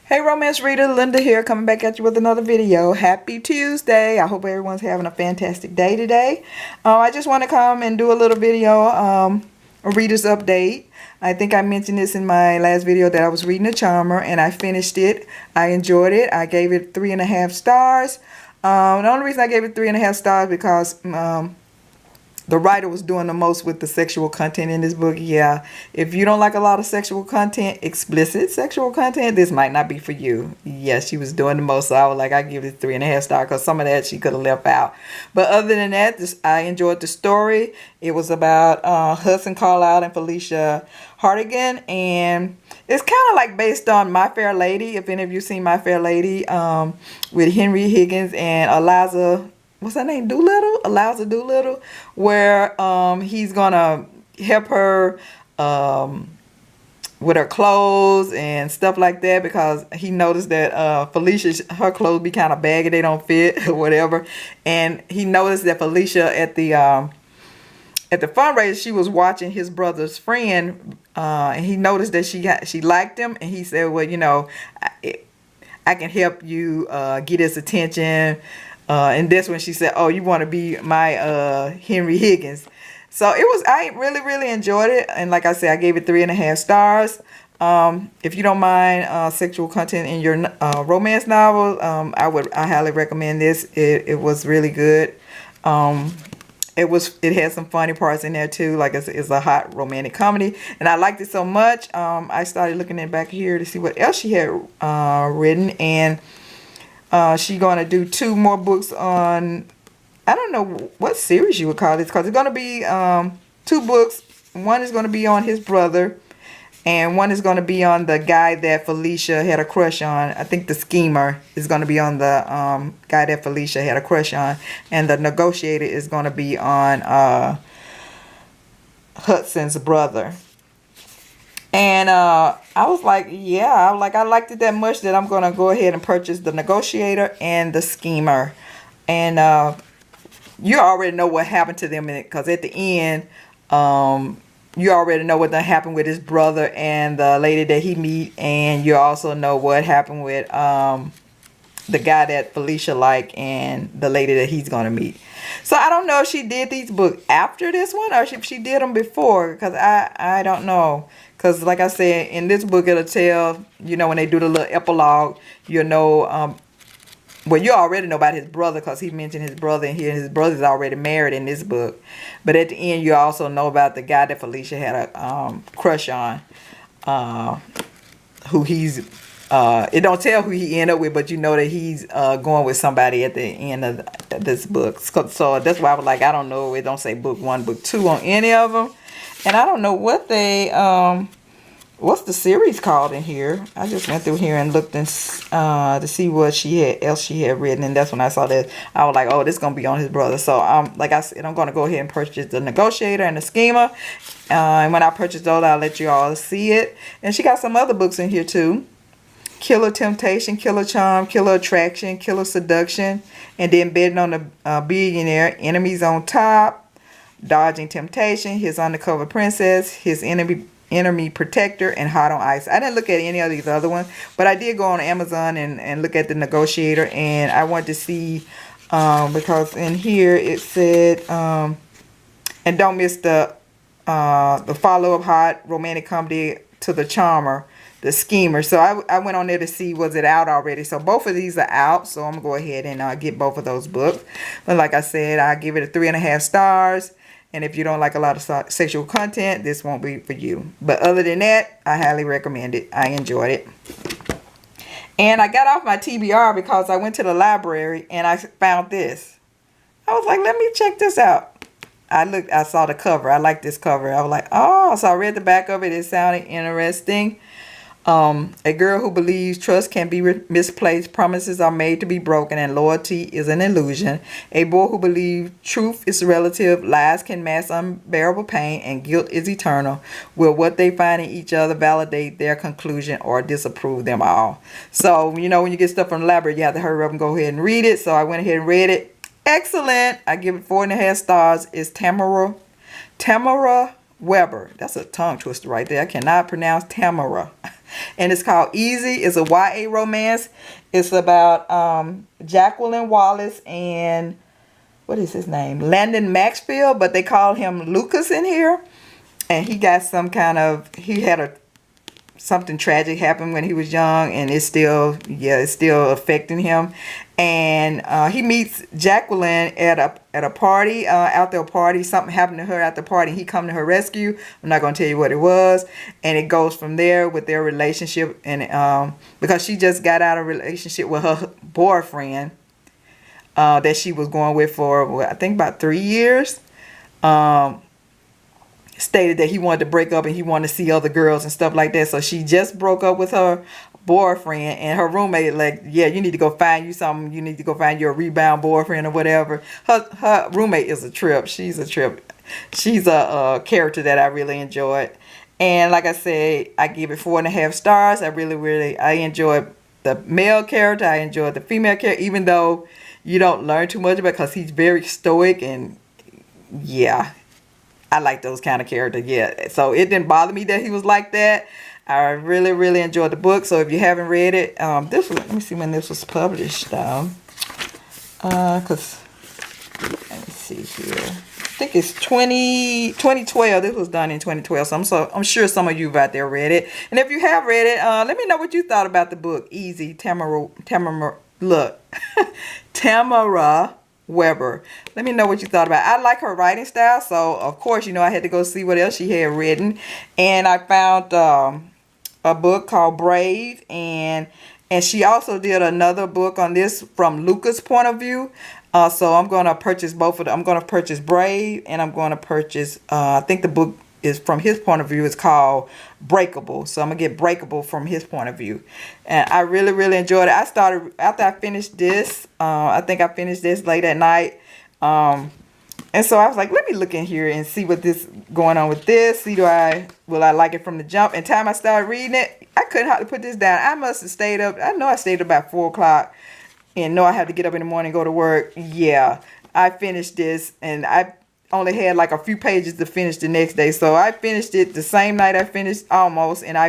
Hey romance reader, Linda here, coming back at you with another video. Happy Tuesday. I hope everyone's having a fantastic day today. I just want to come and do a little video, a reader's update. I think I mentioned this in my last video that I was reading a charmer and I finished it. I enjoyed it. I gave it 3.5 stars. The only reason I gave it 3.5 stars because the writer was doing the most with the sexual content in this book. Yeah, if you don't like a lot of sexual content, explicit sexual content, this might not be for you. Yeah, she was doing the most, so I was like, I give it 3.5 stars because some of that she could have left out. But other than that, I enjoyed the story. It was about Hudson Carlisle and Felicia Hartigan, and it's kind of like based on My Fair Lady. If any of you seen My Fair Lady, with Henry Higgins and Eliza. What's her name? Eliza Doolittle, where he's gonna help her with her clothes and stuff like that, because he noticed that Felicia, her clothes be kind of baggy, they don't fit or whatever, and he noticed that Felicia at the fundraiser, she was watching his brother's friend, and he noticed that she liked him, and he said, well, you know, I can help you get his attention. And that's when she said, oh, you want to be my Henry Higgins. So I really enjoyed it. And like I said, I gave it 3.5 stars. If you don't mind sexual content in your romance novel, I highly recommend this. It was really good. It had some funny parts in there too. Like I said, it's a hot romantic comedy, and I liked it so much. I started looking at back here to see what else she had written, and she's going to do 2 more books on, I don't know what series you would call this, because it's going to be 2 books. One is going to be on his brother, and one is going to be on the guy that Felicia had a crush on. I think the schemer is going to be on the guy that Felicia had a crush on, and the negotiator is going to be on Hudson's brother. And I was like, yeah, I liked it that much that I'm going to go ahead and purchase the negotiator and the schemer. And you already know what happened to them in it, because at the end, you already know what happened with his brother and the lady that he meet. And you also know what happened with the guy that Felicia liked and the lady that he's going to meet. So I don't know if she did these books after this one or if she did them before, because I don't know. Because like I said, in this book, it'll tell, you know, when they do the little epilogue, you know, well, you already know about his brother, because he mentioned his brother, and his brother's already married in this book. But at the end, you also know about the guy that Felicia had a crush on, who he's, it don't tell who he ended up with, but you know that he's going with somebody at the end of this book. So that's why I was like, I don't know. It don't say book 1, book 2 on any of them. And I don't know what they, what's the series called in here. I just went through here and looked and to see what else she had written. And that's when I saw that. I was like, oh, this is going to be on his brother. So, like I said, I'm going to go ahead and purchase the negotiator and the schemer. And when I purchase those, I'll let you all see it. And she got some other books in here too. Killer Temptation, Killer Charm, Killer Attraction, Killer Seduction, and then Betting on the Billionaire, Enemies on Top, Dodging Temptation, His Undercover Princess, His Enemy Protector, and Hot on Ice. I didn't look at any of these other ones, but I did go on Amazon and look at the negotiator, and I wanted to see, because in here it said, and don't miss the follow-up hot romantic comedy to the charmer, the schemer. So I went on there to see, was it out already? So both of these are out, so I'm gonna go ahead and get both of those books. But like I said, I give it a 3.5 stars. And if you don't like a lot of sexual content, this won't be for you. But other than that, I highly recommend it. I enjoyed it. And I got off my TBR because I went to the library and I found this. I was like, let me check this out. I saw the cover. I like this cover. I was like, oh, so I read the back of it. It sounded interesting. A girl who believes trust can be misplaced, promises are made to be broken, and loyalty is an illusion. A boy who believes truth is relative, lies can mask unbearable pain, and guilt is eternal. Will what they find in each other validate their conclusion or disapprove them all? So, you know, when you get stuff from the library, you have to hurry up and go ahead and read it. So I went ahead and read it. Excellent. I give it 4.5 stars. It's Tammara Weber. That's a tongue twister right there. I cannot pronounce Tammara. And it's called Easy. It's a YA romance. It's about Jacqueline Wallace and what is his name? Landon Maxfield, but they call him Lucas in here. And he got some kind of, he had something tragic happen when he was young, and it's still affecting him. And he meets Jacqueline at a party, outdoor party. Something happened to her at the party. He come to her rescue. I'm not going to tell you what it was. And it goes from there with their relationship. And because she just got out of a relationship with her boyfriend that she was going with for, I think, about 3 years. Stated that he wanted to break up and he wanted to see other girls and stuff like that. So she just broke up with her boyfriend, and her roommate like, yeah, you need to go find you something. You need to go find your rebound boyfriend or whatever. Her roommate is a trip. She's a trip. She's a character that I really enjoyed. And like I said, I give it 4.5 stars. I enjoyed the male character. I enjoyed the female character, even though you don't learn too much about it because he's very stoic, and yeah, I like those kind of characters. Yeah, so it didn't bother me that he was like that. I really, really enjoyed the book. So if you haven't read it, let me see when this was published. Cause let me see here. I think it's 2012. This was done in 2012. So I'm sure some of you out there read it. And if you have read it, let me know what you thought about the book. Easy, Tammara Weber. Let me know what you thought about it. I like her writing style, so of course, I had to go see what else she had written. And I found a book called Brave, and she also did another book on this from Luca's point of view. So I'm going to purchase both of them. I'm going to purchase Brave, and I'm going to purchase, I think the book is from his point of view. It's called Breakable. So I'm going to get Breakable from his point of view. And I really, really enjoyed it. I started, after I finished this, I think I finished this late at night. And so I was like, let me look in here and see what this going on with this. See, will I like it from the jump? And time I started reading it, I couldn't hardly put this down. I must have stayed up. I know I stayed up about 4 o'clock and know I had to get up in the morning and go to work. Yeah, I finished this, and I only had like a few pages to finish the next day. So I finished it the same night I finished almost, and I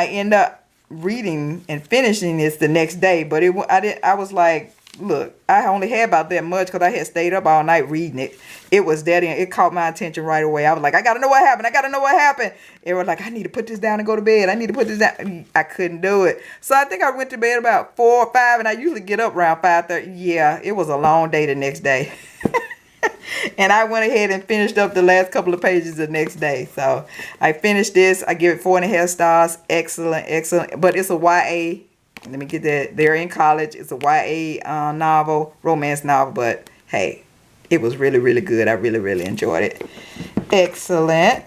end up reading and finishing this the next day. But I was like, look, I only had about that much because I had stayed up all night reading it. It was that, and it caught my attention right away. I was like, I gotta know what happened. I gotta know what happened. It was like, I need to put this down and go to bed. I need to put this down. I couldn't do it. So I think I went to bed about 4 or 5, and I usually get up around 5:30. Yeah, it was a long day the next day. And I went ahead and finished up the last couple of pages the next day. So I finished this. I give it 4.5 stars. Excellent, excellent. But it's a YA. Let me get that. They're in college. It's a YA novel, romance novel. But hey, it was really, really good. I really, really enjoyed it. Excellent.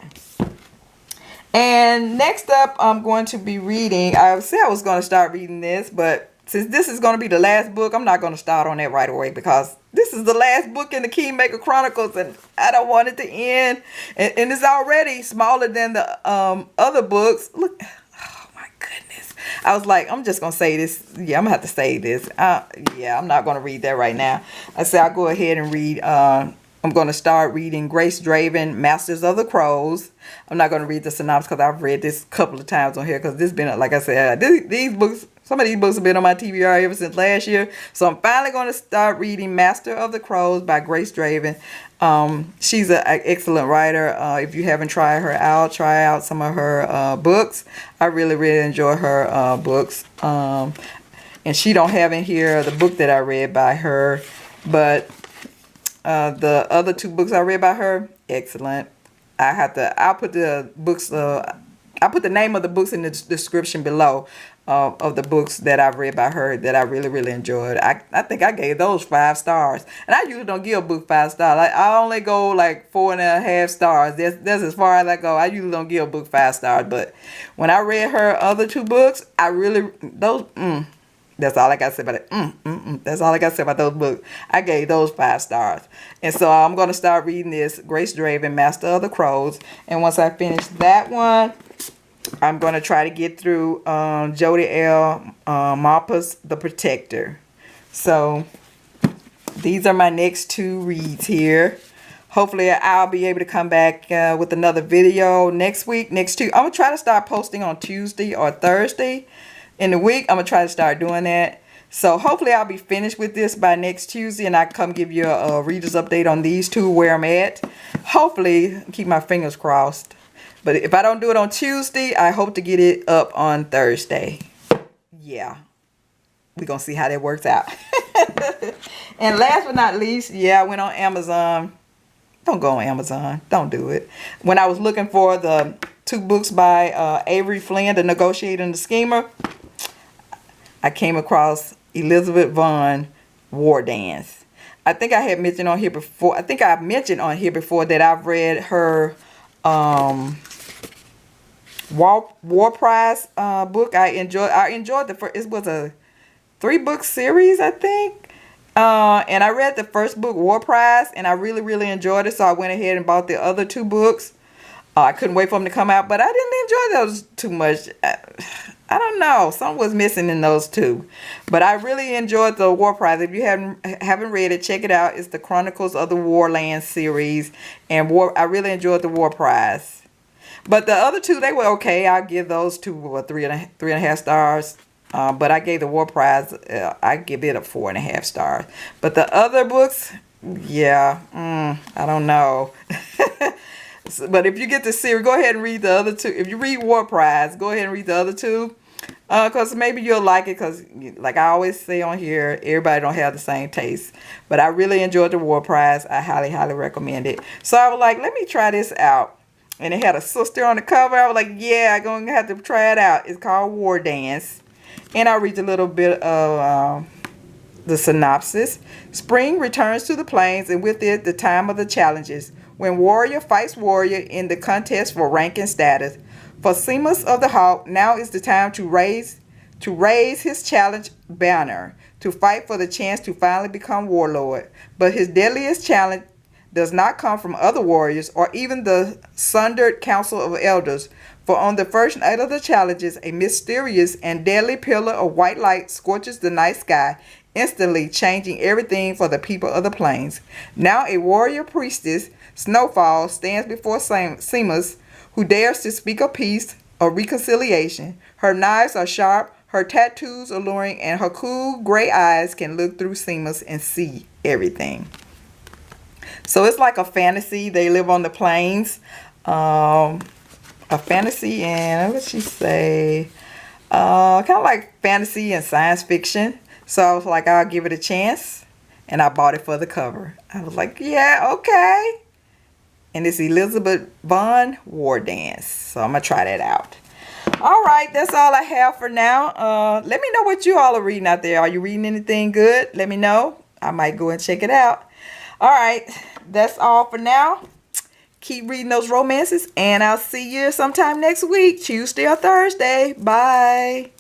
And next up, I'm going to be reading. I said I was going to start reading this, but since this is going to be the last book, I'm not going to start on that right away because this is the last book in the Kingmaker Chronicles, and I don't want it to end. And it's already smaller than the other books. Look, oh my goodness. I was like, I'm just going to say this. Yeah, I'm going to have to say this. Yeah, I'm not going to read that right now. I said I'll go ahead and read. I'm going to start reading Grace Draven, Masters of the Crows. I'm not going to read the synopsis because I've read this a couple of times on here because this been, like I said, these books, some of these books have been on my TBR ever since last year. So I'm finally going to start reading Master of the Crows by Grace Draven. She's an excellent writer. If you haven't tried her out, try out some of her books. I really, really enjoy her books. And she don't have in here the book that I read by her, but the other 2 books I read by her, excellent. I'll put the books, I'll put the name of the books in the description below of the books that I've read by her that I really, really enjoyed. I think I gave those 5 stars. And I usually don't give a book 5 stars. I only go like 4.5 stars. That's as far as I go. I usually don't give a book 5 stars. But when I read her other 2 books, I really, that's all I got to say about it. That's all I got to say about those books. I gave those 5 stars. And so I'm going to start reading this, Grace Draven, Master of the Crows. And once I finish that one, I'm going to try to get through Jodi Malpas, The Protector. So these are my next 2 reads here. hopefully I'll be able to come back with another video next week. Next Tuesday, I'm gonna try to start posting on Tuesday or Thursday in the week. I'm gonna try to start doing that. So hopefully I'll be finished with this by next Tuesday, and I can come give you a reader's update on these two, where I'm at. Hopefully, keep my fingers crossed. But if I don't do it on Tuesday, I hope to get it up on Thursday. Yeah, we're gonna see how that works out. And last but not least, yeah, I went on Amazon. Don't go on Amazon. Don't do it. When I was looking for the 2 books by Avery, Flynn, The Negotiator and the Schemer, I came across Elizabeth Vaughan, Wardance. I think I had mentioned on here before. I think I've mentioned on here before that I've read her War Prize book. I enjoyed the first. It was a 3-book series, I think. And I read the first book, War Prize, and I really enjoyed it. So I went ahead and bought the other 2 books. I couldn't wait for them to come out, but I didn't enjoy those too much. I don't know. Something was missing in those 2. But I really enjoyed the War Prize. If you haven't read it, check it out. It's the Chronicles of the Warland series. And I really enjoyed the War Prize. But the other 2, they were okay. I'll give those 2 3.5 stars. But I gave the War Prize, I give it a 4.5 stars. But the other books, yeah, I don't know. But if you get the series, go ahead and read the other 2. If you read War Prize, go ahead and read the other 2. Because maybe you'll like it. Because like I always say on here, everybody don't have the same taste. But I really enjoyed the War Prize. I highly recommend it. So I was like, let me try this out. And it had a sister on the cover. I was like, yeah, I'm going to have to try it out. It's called Wardance. And I'll read a little bit of the synopsis. Spring returns to the plains, and with it, the time of the challenges, when warrior fights warrior in the contest for rank and status. For Seamus of the Hawk, now is the time to raise his challenge banner, to fight for the chance to finally become warlord. But his deadliest challenge does not come from other warriors or even the sundered council of elders. For on the first night of the challenges, a mysterious and deadly pillar of white light scorches the night sky, instantly changing everything for the people of the plains. Now a warrior priestess, Snowfall, stands before Seamus, who dares to speak of peace or reconciliation. Her knives are sharp, her tattoos alluring, and her cool gray eyes can look through Seamus and see everything. So it's like a fantasy. They live on the plains. A fantasy and, what did she say? Kind of like fantasy and science fiction. So I was like, I'll give it a chance. And I bought it for the cover. I was like, yeah, okay. And it's Elizabeth Vaughan, Wardance. So I'm going to try that out. All right, that's all I have for now. Let me know what you all are reading out there. Are you reading anything good? Let me know. I might go and check it out. All right, that's all for now. Keep reading those romances, and I'll see you sometime next week, Tuesday or Thursday. Bye.